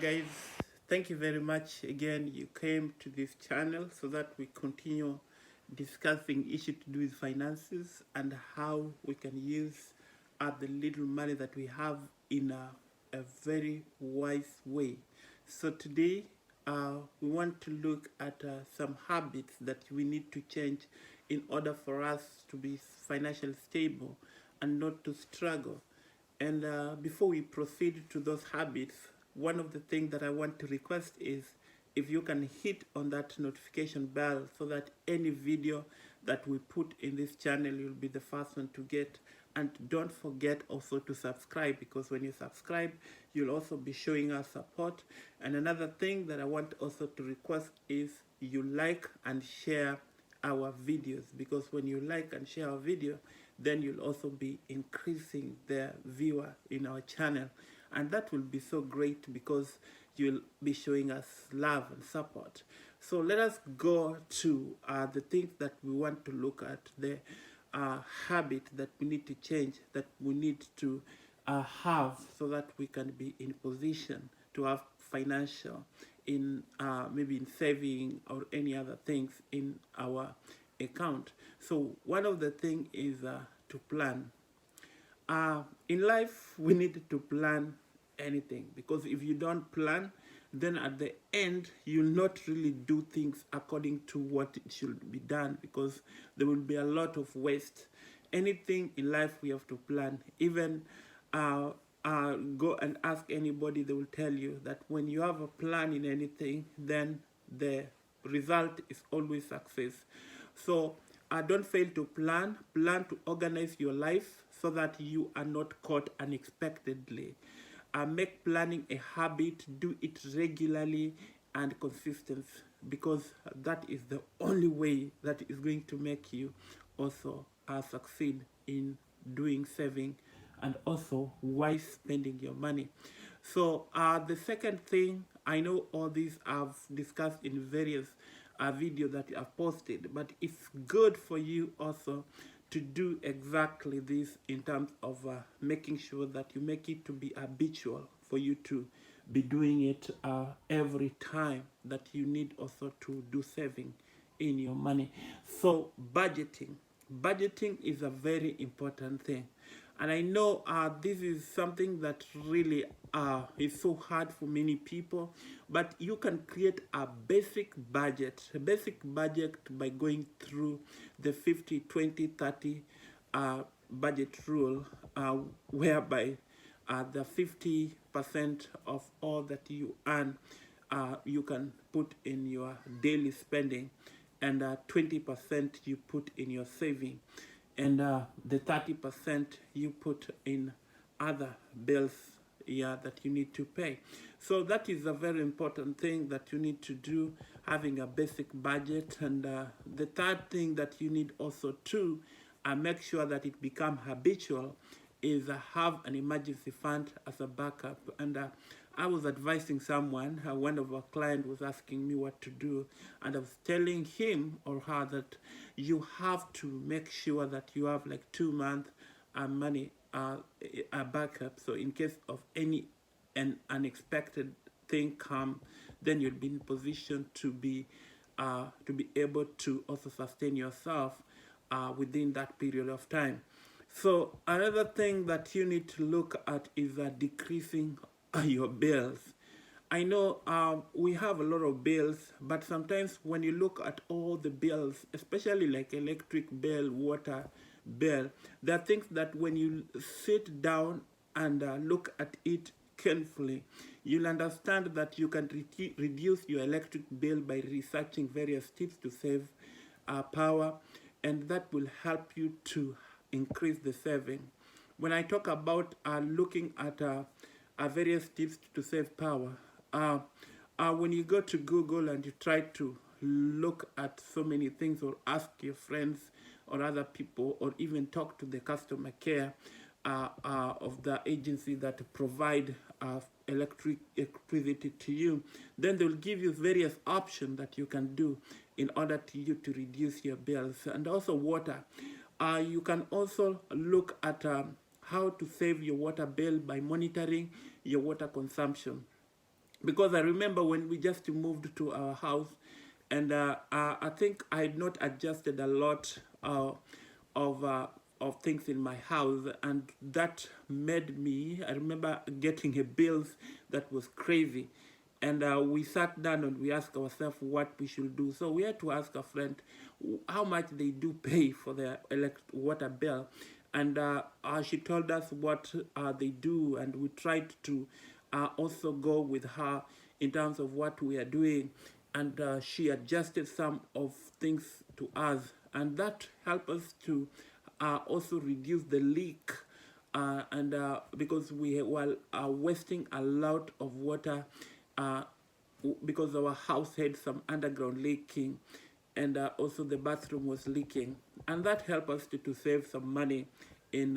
guys, thank you very much again. You came to this channel so that we continue discussing issue to do with finances and how we can use the little money that we have in a very wise way. So today we want to look at some habits that we need to change in order for us to be financially stable and not to struggle. And before we proceed to those habits, one of the things that I want to request is if you can hit on that notification bell so that any video that we put in this channel, you'll be the first one to get. And don't forget also to subscribe, because when you subscribe, you'll also be showing us support. And another thing that I want also to request is you like and share our videos, because when you like and share our video, then you'll also be increasing the viewer in our channel, and that will be so great because you'll be showing us love and support. So let us go to the things that we want to look at, the habit that we need to change, that we need to have, so that we can be in position to have financial in maybe in saving or any other things in our account. So one of the things is to plan. In life, we need to plan anything, because if you don't plan, then at the end you'll not really do things according to what it should be done, because there will be a lot of waste. Anything in life we have to plan. Even go and ask anybody, they will tell you that when you have a plan in anything, then the result is always success. So don't fail to plan. Plan to organize your life so that you are not caught unexpectedly. Make planning a habit. Do it regularly and consistent, because that is the only way that is going to make you also succeed in doing saving and also wise spending your money. So the second thing, I know all these I've discussed in various video that I've posted, but it's good for you also to do exactly this in terms of making sure that you make it to be habitual for you to be doing it every time that you need also to do saving in your money. So budgeting is a very important thing, and I know this is something that really is so hard for many people, but you can create a basic budget by going through the 50-20-30 budget rule, whereby the 50% of all that you earn you can put in your daily spending, and 20% you put in your saving, and the 30% you put in other bills, yeah, that you need to pay. So that is a very important thing that you need to do, having a basic budget. And the third thing that you need also to make sure that it become habitual is have an emergency fund as a backup. And I was advising someone, one of our clients was asking me what to do, and I was telling him or her that you have to make sure that you have like 2 months money a backup, so in case of any an unexpected thing come, then you'll be in position to be able to also sustain yourself within that period of time. So another thing that you need to look at is decreasing your bills. I know we have a lot of bills, but sometimes when you look at all the bills, especially like electric bill, water bill, there are things that when you sit down and look at it carefully, you'll understand that you can reduce your electric bill by researching various tips to save power, and that will help you to increase the saving. When I talk about looking at various tips to save power, when you go to Google and you try to look at so many things, or ask your friends or other people, or even talk to the customer care of the agency that provide electricity to you, then they will give you various options that you can do in order to you to reduce your bills. And also water. You can also look at how to save your water bill by monitoring your water consumption. because I remember when we just moved to our house, and I think I had not adjusted a lot of uh, of things in my house, and that made me. I remember getting a bills that was crazy, and we sat down and we asked ourselves what we should do. So we had to ask a friend how much they do pay for their water bill, and she told us what they do, and we tried to also go with her in terms of what we are doing, and she adjusted some of things to us, and that helped us to also reduce the leak, and because we were wasting a lot of water, uh, because our house had some underground leaking, and also the bathroom was leaking, and that helped us to save some money in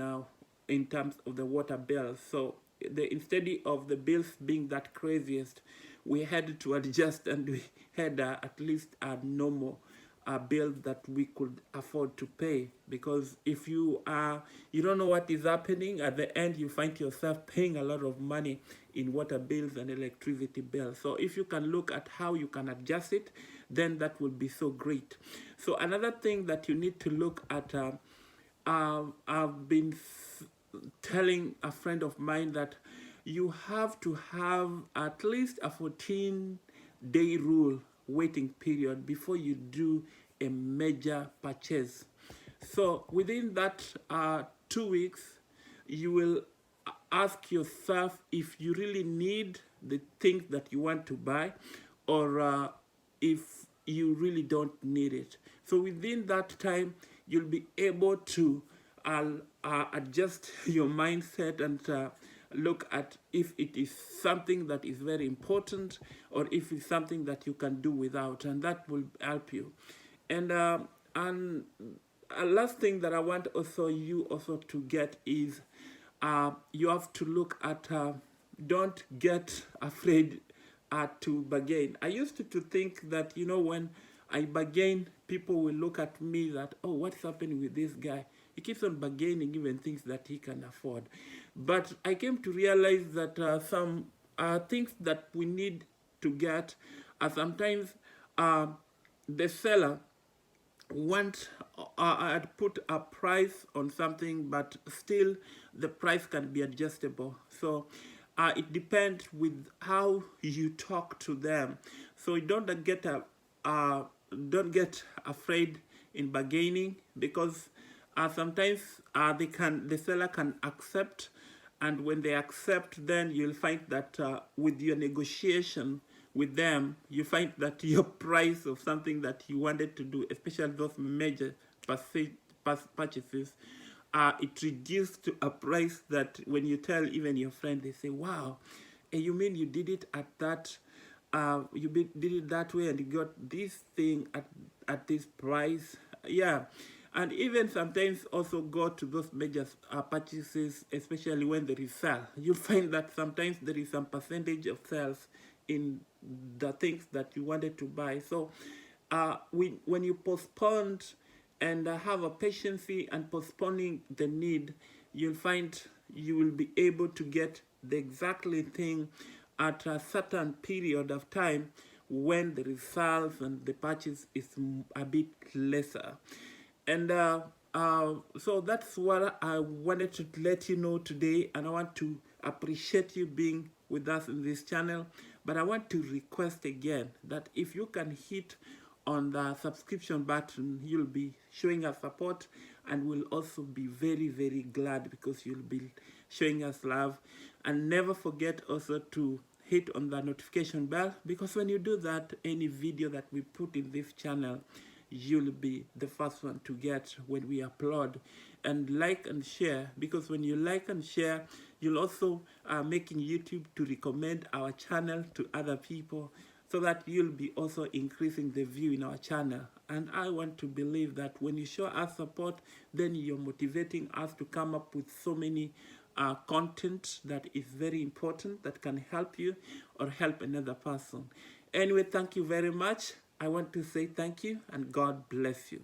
terms of the water bill. So instead of the bills being that craziest, we had to adjust, and we had at least a normal bill that we could afford to pay. Because if you don't know what is happening at the end, you find yourself paying a lot of money in water bills and electricity bills. So if you can look at how you can adjust it, then that would be so great. So another thing that you need to look at, I've been telling a friend of mine that you have to have at least a 14-day rule waiting period before you do a major purchase. So within that 2 weeks, you will ask yourself if you really need the things that you want to buy, or if you really don't need it. So within that time, you'll be able to adjust your mindset and look at if it is something that is very important, or if it's something that you can do without, and that will help you. And a last thing that I want also you also to get is you have to look at don't get afraid to bargain. I used to think that, when I bargain, people will look at me that, oh, what's happening with this guy? He keeps on bargaining even things that he can afford. But I came to realize that some things that we need to get sometimes the seller want put a price on something, but still the price can be adjustable. So it depends with how you talk to them. So don't get afraid in bargaining, because sometimes the seller can accept, and when they accept, then you'll find that with your negotiation with them, you find that your price of something that you wanted to do, especially those major purchases, it reduced to a price that when you tell even your friend, they say, wow, you mean you did it at that, did it that way, and you got this thing at this price? Yeah. And even sometimes also go to those major purchases, especially when there is sale. You'll find that sometimes there is some percentage of sales in the things that you wanted to buy. So when you postpone and have a patience and postponing the need, you'll find you will be able to get the exactly thing at a certain period of time when the results and the purchase is a bit lesser. And so that's what I wanted to let you know today, and I want to appreciate you being with us in this channel. But I want to request again that if you can hit on the subscription button, you'll be showing us support, and we'll also be very, very glad, because you'll be showing us love. And never forget also to hit on the notification bell, because when you do that, any video that we put in this channel, you'll be the first one to get when we upload. And like and share, because when you like and share, you'll also making YouTube to recommend our channel to other people, so that you'll be also increasing the view in our channel. And I want to believe that when you show us support, then you're motivating us to come up with so many content that is very important, that can help you or help another person. Anyway, thank you very much. I want to say thank you, and God bless you.